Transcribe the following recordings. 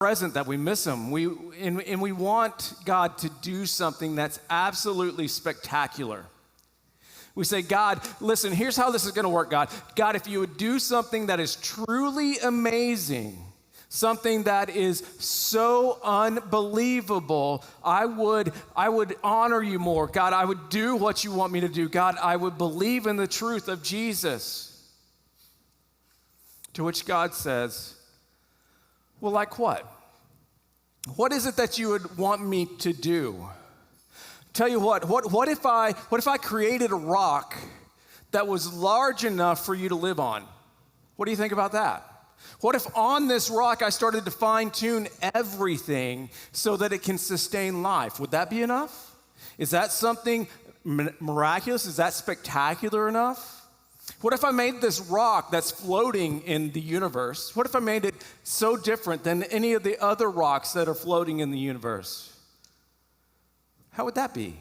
present that we miss him. And we want God to do something that's absolutely spectacular. We say, God, listen, here's how this is going to work, God. God, if you would do something that is truly amazing, something that is so unbelievable, I would honor you more. God, I would do what you want me to do. God, I would believe in the truth of Jesus. To which God says, well, like what? What is it that you would want me to do? Tell you what if I created a rock that was large enough for you to live on? What do you think about that? What if on this rock I started to fine-tune everything so that it can sustain life? Would that be enough? Is that something miraculous? Is that spectacular enough? What if I made this rock that's floating in the universe? What if I made it so different than any of the other rocks that are floating in the universe? How would that be?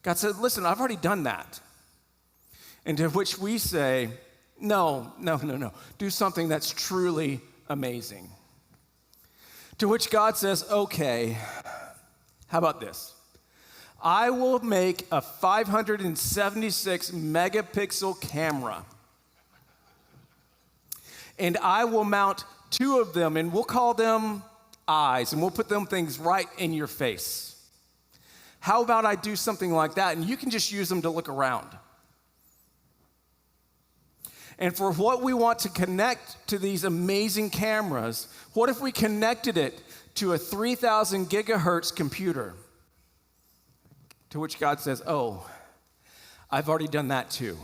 God said, listen, I've already done that. And to which we say, no. Do something that's truly amazing. To which God says, okay, how about this? I will make a 576 megapixel camera. And I will mount 2 of them, and we'll call them eyes, and we'll put them things right in your face. How about I do something like that, and you can just use them to look around? And for what we want to connect to these amazing cameras, what if we connected it to a 3,000 gigahertz computer? To which God says, oh, I've already done that too.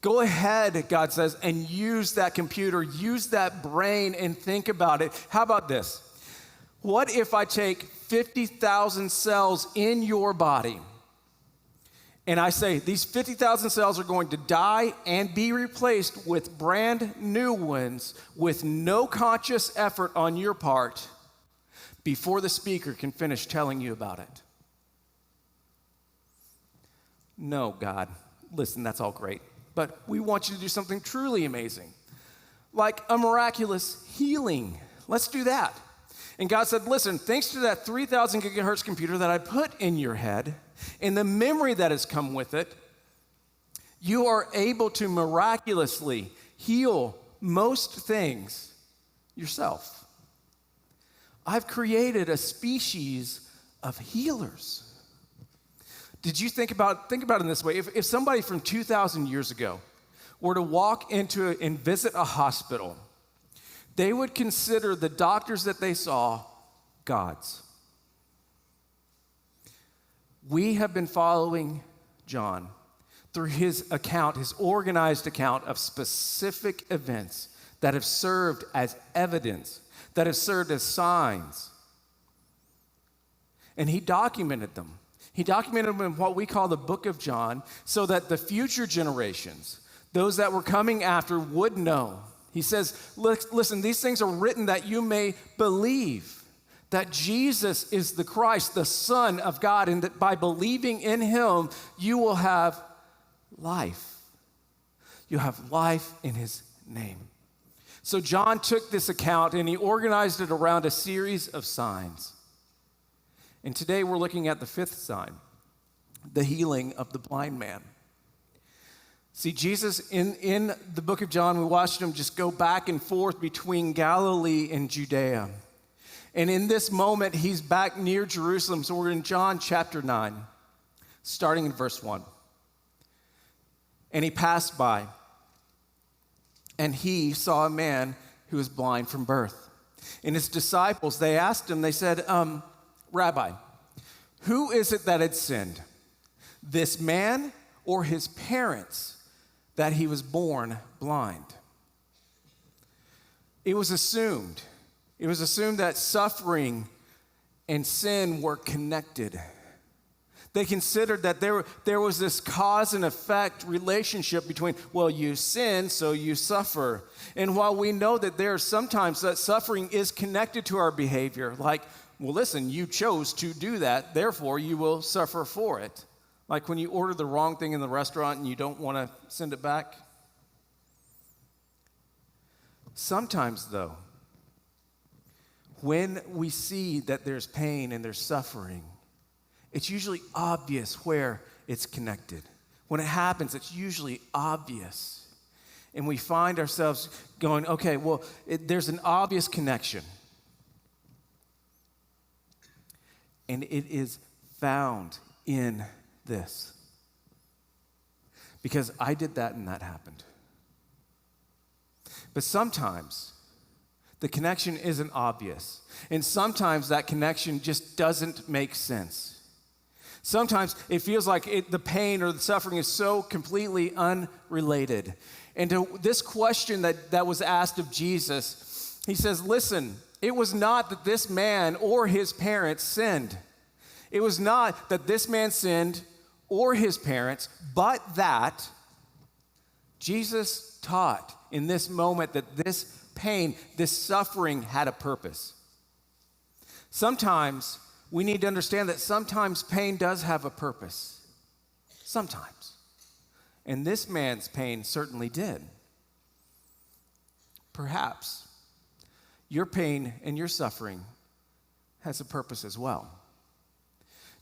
Go ahead, God says, and use that computer, use that brain, and think about it. How about this? What if I take 50,000 cells in your body, and I say these 50,000 cells are going to die and be replaced with brand new ones with no conscious effort on your part before the speaker can finish telling you about it? No, God, listen, that's all great, but we want you to do something truly amazing, like a miraculous healing. Let's do that. And God said, listen, thanks to that 3,000 gigahertz computer that I put in your head and the memory that has come with it, you are able to miraculously heal most things yourself. I've created a species of healers. Did you think about it in this way? If somebody from 2,000 years ago were to walk into and visit a hospital, they would consider the doctors that they saw gods. We have been following John through his account, his organized account of specific events that have served as evidence, that have served as signs. And he documented them. He documented them in what we call the book of John so that the future generations, those that were coming after, would know. He says, listen, these things are written that you may believe that Jesus is the Christ, the Son of God, and that by believing in him, you will have life. You have life in his name. So John took this account and he organized it around a series of signs. And today we're looking at the 5th sign, the healing of the blind man. See, Jesus, in the book of John, we watched him just go back and forth between Galilee and Judea. And in this moment, he's back near Jerusalem. So we're in John chapter 9, starting in verse 1. And he passed by, and he saw a man who was blind from birth. And his disciples, they asked him, they said, Rabbi, who is it that had sinned, this man or his parents, that he was born blind? It was assumed that suffering and sin were connected. They considered that there was this cause and effect relationship between, well, you sin, so you suffer. And while we know that there are sometimes that suffering is connected to our behavior, like, well, listen, you chose to do that, therefore you will suffer for it. Like when you order the wrong thing in the restaurant and you don't want to send it back. Sometimes, though, when we see that there's pain and there's suffering, it's usually obvious where it's connected. When it happens, it's usually obvious. And we find ourselves going, okay, well, there's an obvious connection. And it is found in this. Because I did that and that happened. But sometimes the connection isn't obvious. And sometimes that connection just doesn't make sense. Sometimes it feels like the pain or the suffering is so completely unrelated. And to this question that was asked of Jesus, he says, listen, it was not that this man or his parents sinned. It was not that this man sinned or his parents, but that Jesus taught in this moment that this pain, this suffering had a purpose. Sometimes we need to understand that sometimes pain does have a purpose. Sometimes. And this man's pain certainly did. Perhaps your pain and your suffering has a purpose as well.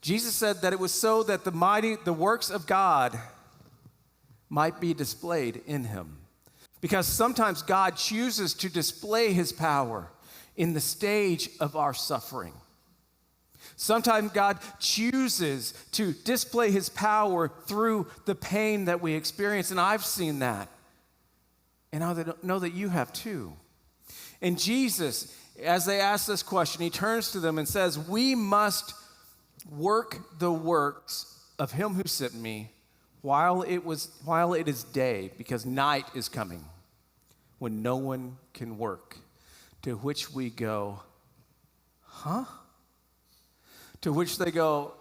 Jesus said that it was so that the works of God might be displayed in him. Because sometimes God chooses to display his power in the stage of our suffering. Sometimes God chooses to display his power through the pain that we experience, and I've seen that. And I know that you have too. And Jesus, as they ask this question, he turns to them and says, we must work the works of him who sent me while it is day, because night is coming when no one can work. To which we go, huh? To which they go,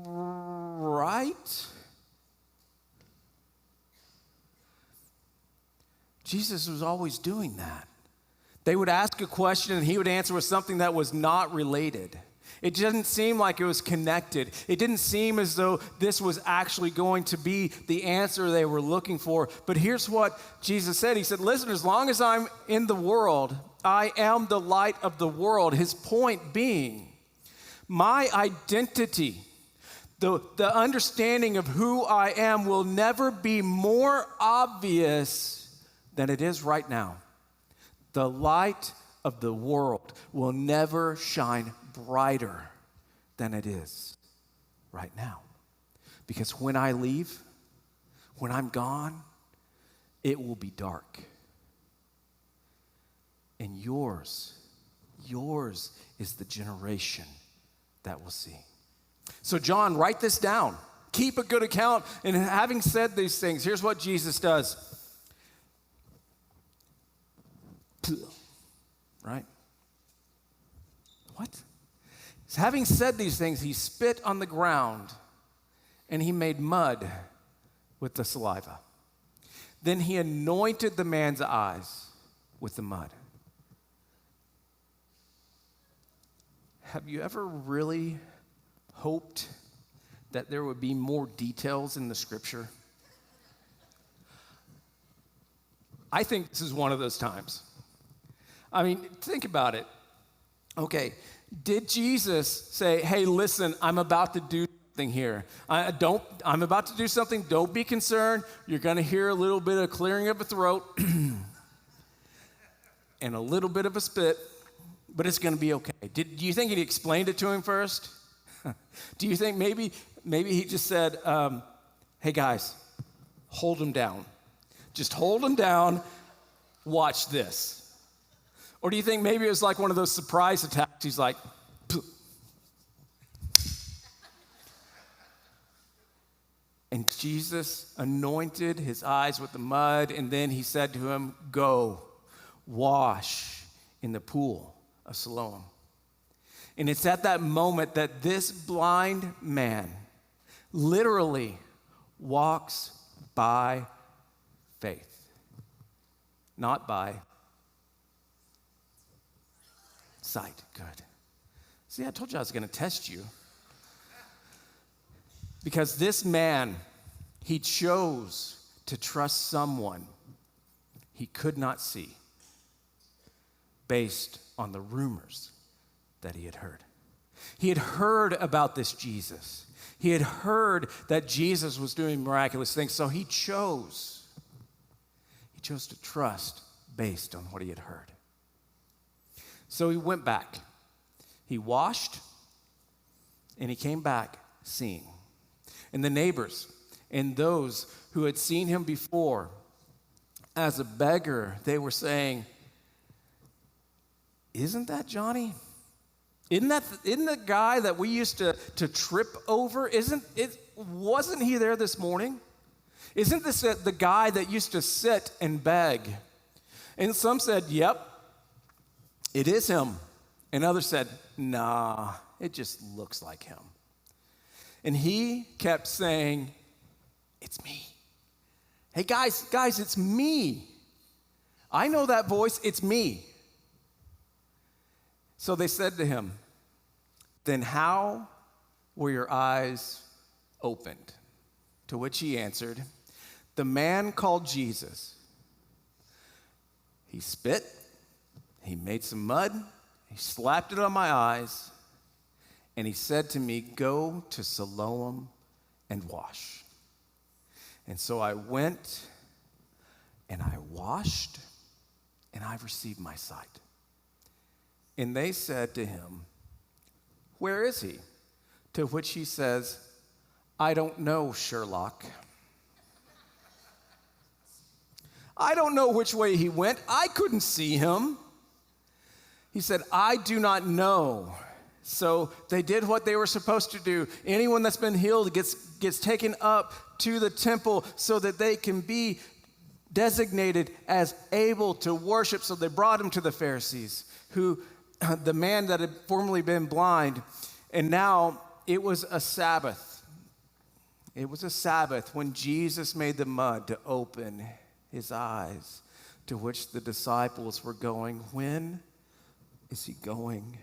right? Jesus was always doing that. They would ask a question and he would answer with something that was not related. It didn't seem like it was connected. It didn't seem as though this was actually going to be the answer they were looking for. But here's what Jesus said. He said, listen, as long as I'm in the world, I am the light of the world. His point being, my identity, the understanding of who I am will never be more obvious than it is right now. The light of the world will never shine brighter than it is right now. Because when I leave, when I'm gone, it will be dark. And yours is the generation that will see. So John, write this down. Keep a good account. And having said these things, here's what Jesus does. Right? What? Having said these things, he spit on the ground and he made mud with the saliva. Then he anointed the man's eyes with the mud. Have you ever really hoped that there would be more details in the scripture? I think this is one of those times. I mean, think about it. Okay, did Jesus say, hey, listen, I'm about to do something here. I'm about to do something. Don't be concerned. You're going to hear a little bit of clearing of a throat and a little bit of a spit, but it's going to be okay. Do you think he explained it to him first? Do you think maybe he just said, hey, guys, hold him down. Just hold him down. Watch this. Or do you think maybe it was like one of those surprise attacks? He's like, poof. And Jesus anointed his eyes with the mud, and then he said to him, go, wash in the pool of Siloam. And it's at that moment that this blind man literally walks by faith, not by sight. Good. See, I told you I was going to test you. Because this man, he chose to trust someone he could not see based on the rumors that he had heard. He had heard about this Jesus. He had heard that Jesus was doing miraculous things, so he chose to trust based on what he had heard. So he went back. He washed, and he came back seeing. And the neighbors and those who had seen him before as a beggar, they were saying, "Isn't that Johnny? Isn't the guy that we used to trip over? Wasn't he there this morning? Isn't this the guy that used to sit and beg?" And some said, "Yep, it is him." And others said, "Nah, it just looks like him." And he kept saying, "It's me. Hey, guys, it's me. I know that voice. It's me." So they said to him, "Then how were your eyes opened?" To which he answered, "The man called Jesus. He spit, he made some mud, he slapped it on my eyes, and he said to me, 'Go to Siloam and wash.' And so I went and I washed, and I've received my sight." And they said to him, "Where is he?" To which he says, "I don't know, Sherlock. I don't know which way he went. I couldn't see him." He said, "I do not know." So they did what they were supposed to do. Anyone that's been healed gets taken up to the temple so that they can be designated as able to worship. So they brought him to the Pharisees, the man that had formerly been blind, and now it was a Sabbath. It was a Sabbath when Jesus made the mud to open his eyes, to which the disciples were going, "When is he going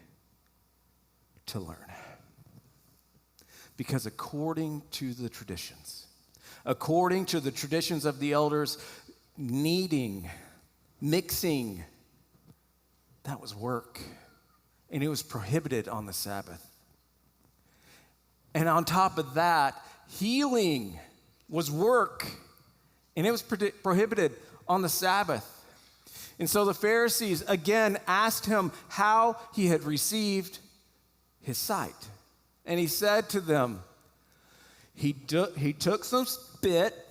to learn?" Because according to the traditions of the elders, mixing, that was work. And it was prohibited on the Sabbath. And on top of that, healing was work. And it was prohibited on the Sabbath. And so the Pharisees again asked him how he had received his sight. And he said to them, he took some spit,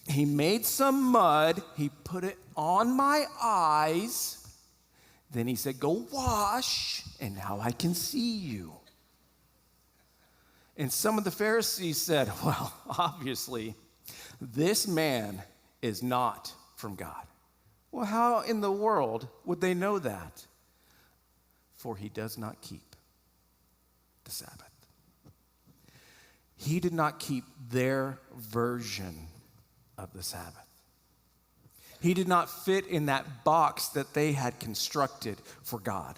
he made some mud, he put it on my eyes. Then he said, "Go wash, and now I can see you." And some of the Pharisees said, "Well, obviously, this man is not from God." Well, how in the world would they know that? For he does not keep the Sabbath. He did not keep their version of the Sabbath. He did not fit in that box that they had constructed for God.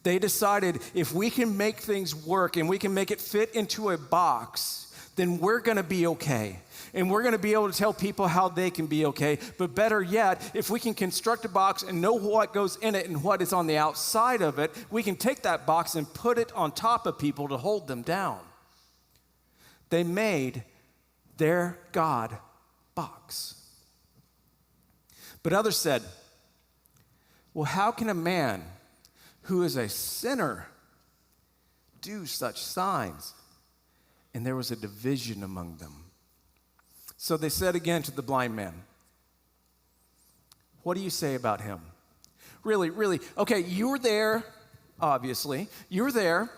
They decided if we can make things work and we can make it fit into a box, then we're going to be okay. And we're going to be able to tell people how they can be okay. But better yet, if we can construct a box and know what goes in it and what is on the outside of it, we can take that box and put it on top of people to hold them down. They made their God box. But others said, "Well, how can a man who is a sinner do such signs?" And there was a division among them. So they said again to the blind man, "What do you say about him?" Really, okay, you were there, obviously. You were there,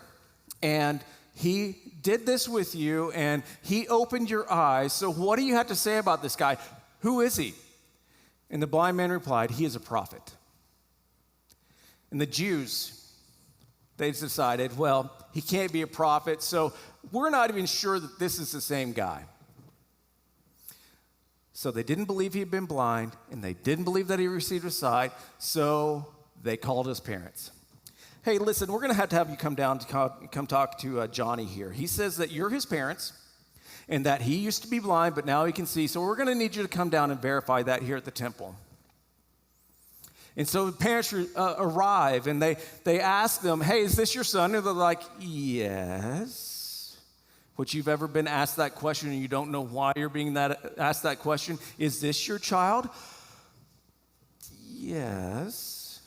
and he did this with you, and he opened your eyes. So what do you have to say about this guy? Who is he? And the blind man replied, "He is a prophet." And the Jews, they decided, well, he can't be a prophet, so we're not even sure that this is the same guy. So they didn't believe he had been blind, and they didn't believe that he received a sight, so they called his parents. "Hey, listen, we're going to have you come down to come talk to Johnny here. He says that you're his parents, and that he used to be blind, but now he can see. So we're going to need you to come down and verify that here at the temple." And so the parents arrive and they ask them, hey, is this your son? And they're like, yes. Which you've ever been asked that question and you don't know why you're being asked that question? Is this your child? Yes.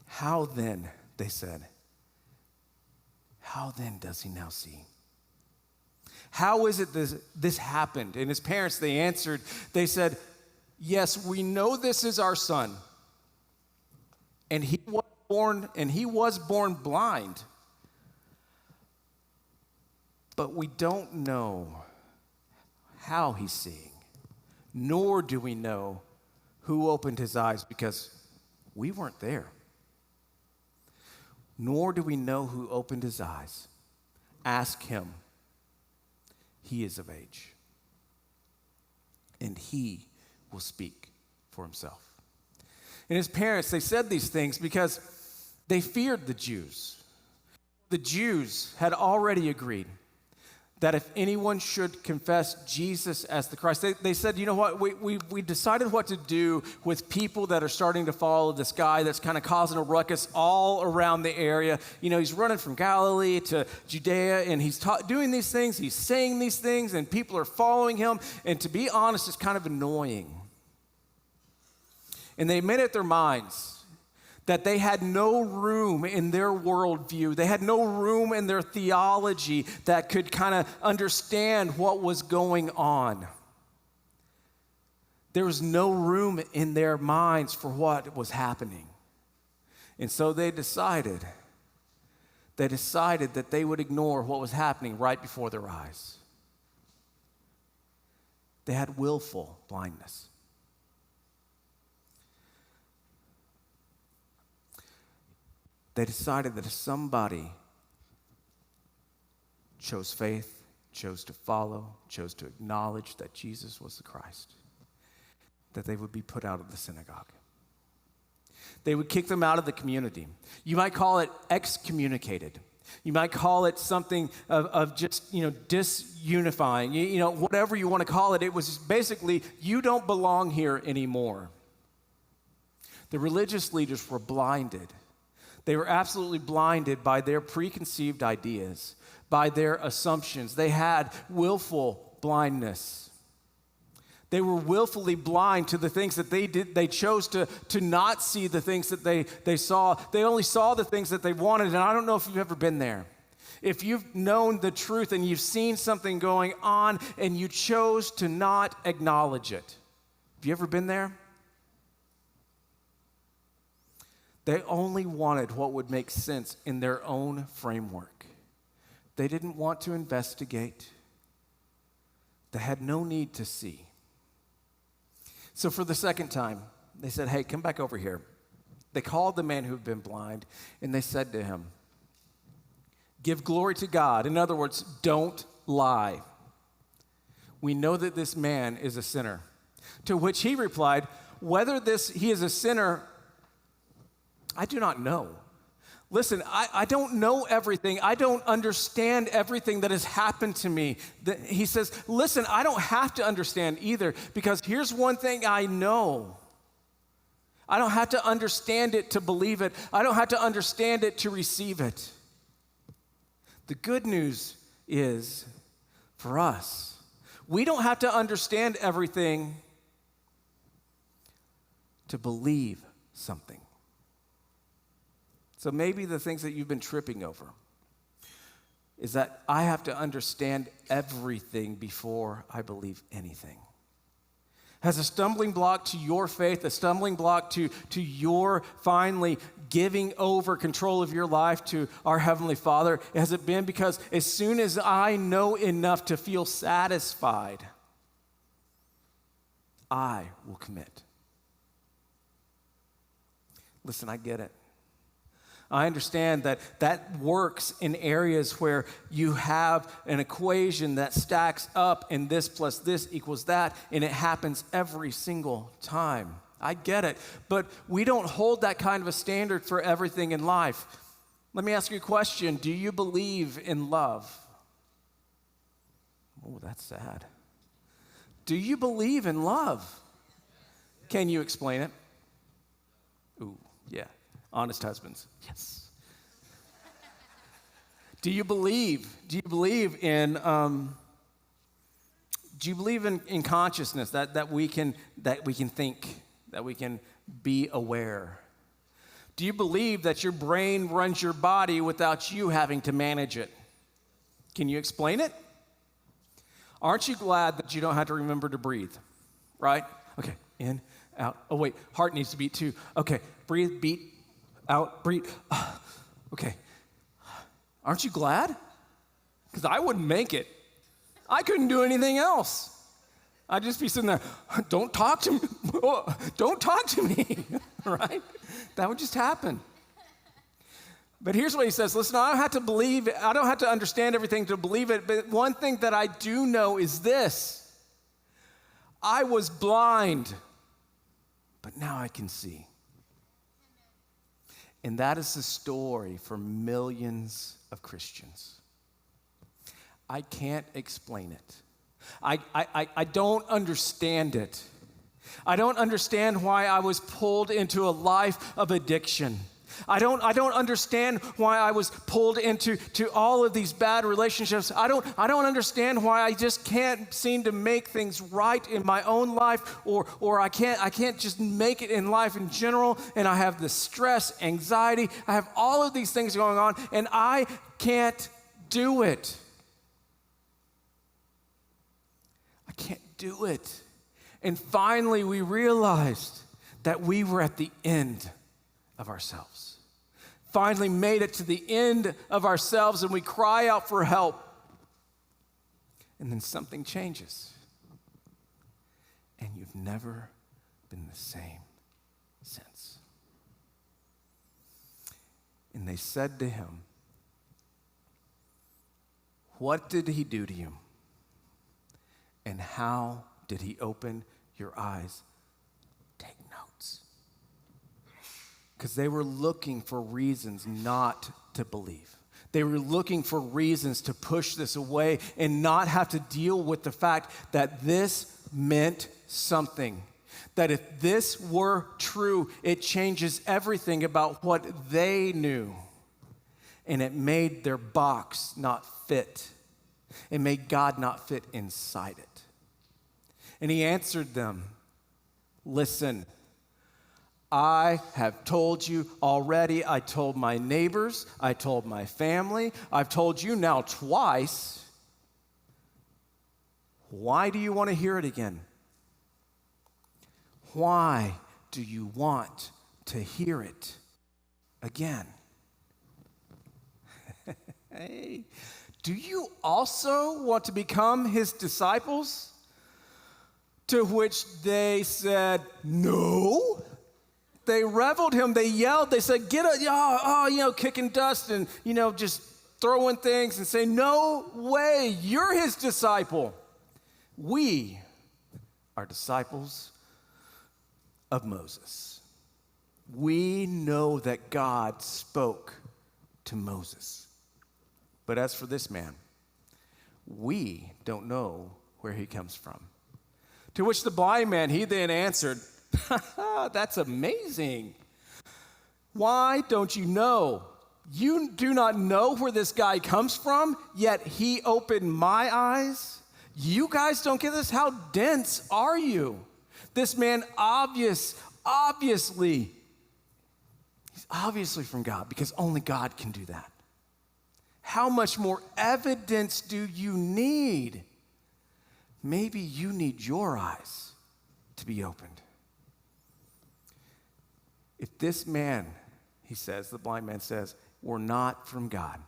How then, they said, how then does he now see? How is it this happened? And his parents, they answered, they said, yes, we know this is our son. And he was born blind. But we don't know how he's seeing, nor do we know who opened his eyes because we weren't there. Nor do we know who opened his eyes. Ask him. He is of age. And he will speak for himself. And his parents, they said these things because they feared the Jews. The Jews had already agreed that if anyone should confess Jesus as the Christ, they said, you know what, we decided what to do with people that are starting to follow this guy that's kind of causing a ruckus all around the area. You know, he's running from Galilee to Judea, and he's doing these things, he's saying these things, and people are following him. And to be honest, it's kind of annoying. And they made up their minds that they had no room in their worldview. They had no room in their theology that could kind of understand what was going on. There was no room in their minds for what was happening. And so they decided that they would ignore what was happening right before their eyes. They had willful blindness. They decided that if somebody chose faith, chose to follow, chose to acknowledge that Jesus was the Christ, that they would be put out of the synagogue. They would kick them out of the community. You might call it excommunicated. You might call it something of just, disunifying, whatever you want to call it. It was basically, you don't belong here anymore. The religious leaders were blinded. They were absolutely blinded by their preconceived ideas, by their assumptions. They had willful blindness. They were willfully blind to the things that they did. They chose to not see the things that they saw. They only saw the things that they wanted. And I don't know if you've ever been there. If you've known the truth and you've seen something going on and you chose to not acknowledge it. Have you ever been there? They only wanted what would make sense in their own framework. They didn't want to investigate. They had no need to see. So for the second time, they said, hey, come back over here. They called the man who had been blind, and they said to him, give glory to God. In other words, don't lie. We know that this man is a sinner. To which he replied, whether he is a sinner, I do not know. Listen, I don't know everything. I don't understand everything that has happened to me. He says, listen, I don't have to understand either, because here's one thing I know. I don't have to understand it to believe it. I don't have to understand it to receive it. The good news is, for us, we don't have to understand everything to believe something. So maybe the things that you've been tripping over is that I have to understand everything before I believe anything. Has a stumbling block to your faith, a stumbling block to your finally giving over control of your life to our Heavenly Father? Has it been because as soon as I know enough to feel satisfied, I will commit? Listen, I get it. I understand that works in areas where you have an equation that stacks up and this plus this equals that, and it happens every single time. I get it, but we don't hold that kind of a standard for everything in life. Let me ask you a question. Do you believe in love? Oh, that's sad. Do you believe in love? Can you explain it? Ooh, yeah. Honest husbands. Yes. Do you believe in consciousness, that we can think, that we can be aware? Do you believe that your brain runs your body without you having to manage it? Can you explain it? Aren't you glad that you don't have to remember to breathe? Right? Okay, in, out. Oh wait, heart needs to beat too. Okay, breathe, beat, out, breathe. Okay. Aren't you glad? Because I wouldn't make it. I couldn't do anything else. I'd just be sitting there, don't talk to me, don't talk to me, right? That would just happen. But here's what he says, listen, I don't have to understand everything to believe it, but one thing that I do know is this: I was blind, but now I can see. And that is the story for millions of Christians. I can't explain it. I don't understand it. I don't understand why I was pulled into a life of addiction. I don't understand why I was pulled into all of these bad relationships. I don't understand why I just can't seem to make things right in my own life, or I can't just make it in life in general, and I have the stress, anxiety, I have all of these things going on, and I can't do it. I can't do it. And finally, we realized that we were at the end of ourselves. Finally made it to the end of ourselves, and we cry out for help. And then something changes. And you've never been the same since. And they said to him, "What did he do to you? And how did he open your eyes?" Take notes. Because they were looking for reasons not to believe. They were looking for reasons to push this away and not have to deal with the fact that this meant something. That if this were true, it changes everything about what they knew. And it made their box not fit. It made God not fit inside it. And he answered them, "Listen, I have told you already. I told my neighbors. I told my family. I've told you now twice. Why do you want to hear it again? Why do you want to hear it again?" Hey, do you also want to become his disciples? To which they said, "No." They reveled him. They yelled. They said, kicking dust and, just throwing things and saying, "No way, you're his disciple. We are disciples of Moses. We know that God spoke to Moses. But as for this man, we don't know where he comes from." To which the blind man, he then answered, "That's amazing. Why don't you know? You do not know where this guy comes from, yet he opened my eyes. You guys don't get this? How dense are you? This man he's obviously from God, because only God can do that. How much more evidence do you need? Maybe you need your eyes to be opened. If this man," he says, the blind man says, "were not from God,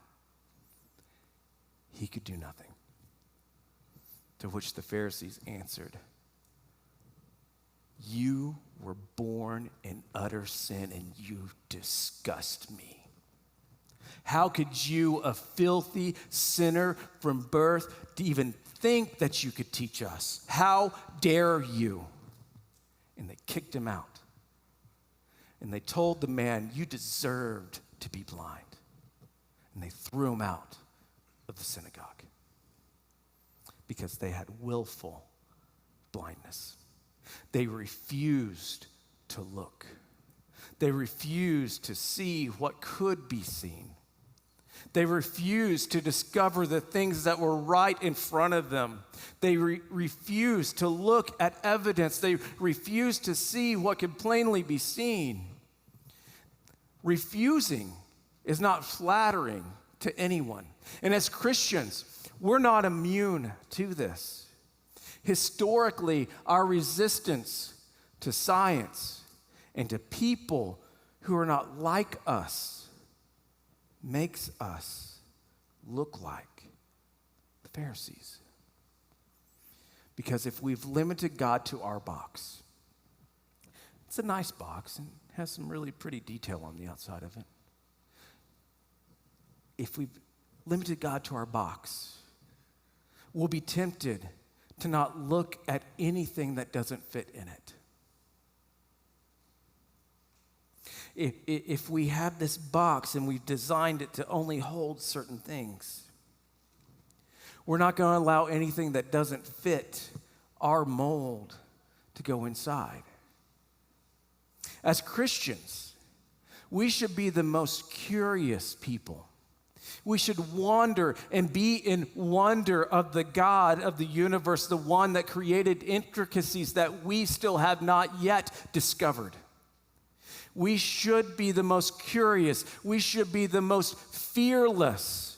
he could do nothing." To which the Pharisees answered, "You were born in utter sin, and you disgust me. How could you, a filthy sinner from birth, to even think that you could teach us? How dare you?" And they kicked him out. And they told the man, "You deserved to be blind." And they threw him out of the synagogue because they had willful blindness. They refused to look. They refused to see what could be seen. They refused to discover the things that were right in front of them. They refused to look at evidence. They refused to see what could plainly be seen. Refusing is not flattering to anyone. And as Christians, we're not immune to this. Historically, our resistance to science and to people who are not like us makes us look like the Pharisees. Because if we've limited God to our box, it's a nice box and has some really pretty detail on the outside of it. If we've limited God to our box, we'll be tempted to not look at anything that doesn't fit in it. If we have this box and we've designed it to only hold certain things, we're not going to allow anything that doesn't fit our mold to go inside. As Christians, we should be the most curious people. We should wander and be in wonder of the God of the universe, the one that created intricacies that we still have not yet discovered. We should be the most curious. We should be the most fearless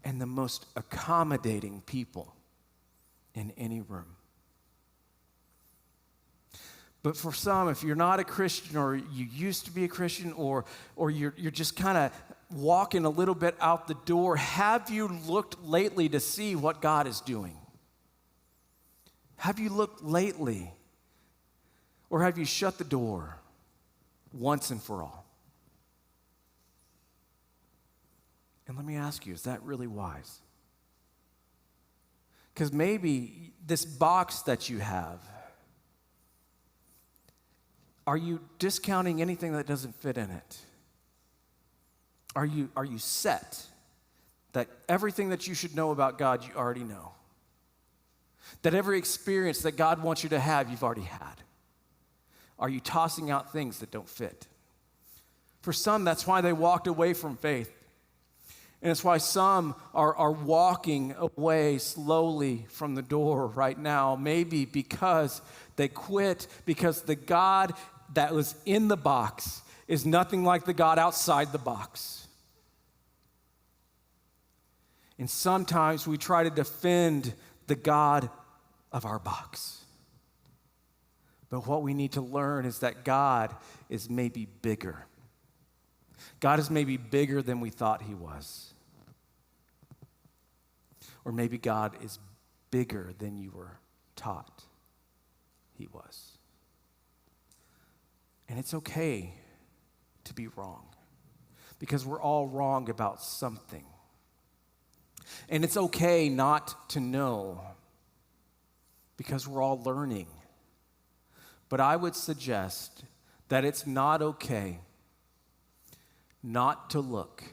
and the most accommodating people in any room. But for some, if you're not a Christian or you used to be a Christian or you're just kind of walking a little bit out the door, have you looked lately to see what God is doing? Have you looked lately? Or have you shut the door once and for all? And let me ask you, is that really wise? Because maybe this box that you have, are you discounting anything that doesn't fit in it? Are you set that everything that you should know about God, you already know? That every experience that God wants you to have, you've already had? Are you tossing out things that don't fit? For some, that's why they walked away from faith. And it's why some are walking away slowly from the door right now, maybe because they quit, because the God that was in the box is nothing like the God outside the box. And sometimes we try to defend the God of our box. But what we need to learn is that God is maybe bigger. God is maybe bigger than we thought he was. Or maybe God is bigger than you were taught he was. And it's okay to be wrong, because we're all wrong about something. And it's okay not to know, because we're all learning. But I would suggest that it's not okay not to look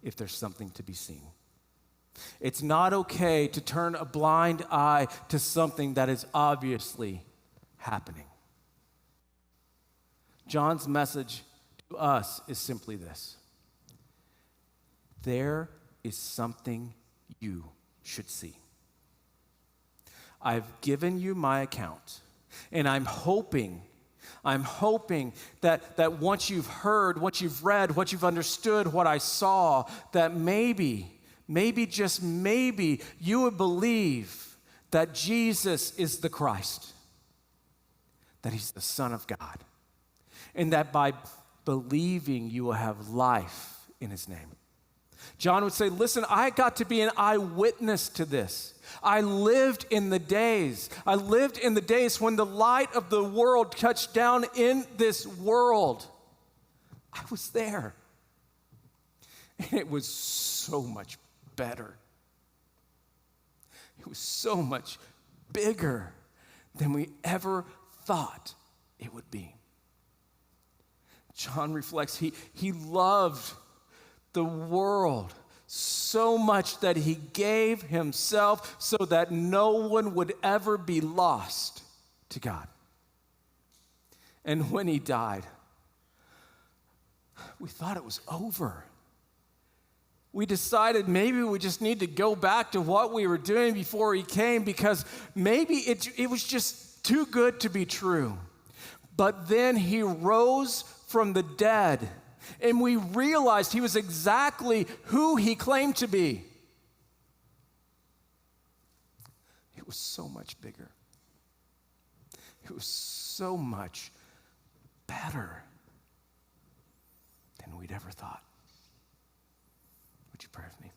if there's something to be seen. It's not okay to turn a blind eye to something that is obviously happening. John's message to us is simply this: there is something you should see. I've given you my account, and I'm hoping that once you've heard, what you've read, what you've understood, what I saw, that maybe, just maybe, you would believe that Jesus is the Christ, that he's the Son of God, and that by believing you will have life in his name. John would say, listen, I got to be an eyewitness to this. I lived in the days when the light of the world touched down in this world. I was there. And it was so much better. It was so much bigger than we ever thought it would be. John reflects, he loved the world so much that he gave himself so that no one would ever be lost, to God. And when he died, we thought it was over. We decided maybe we just need to go back to what we were doing before he came because maybe it was just too good to be true. But then he rose from the dead, and we realized he was exactly who he claimed to be. It was so much bigger. It was so much better than we'd ever thought. Would you pray with me?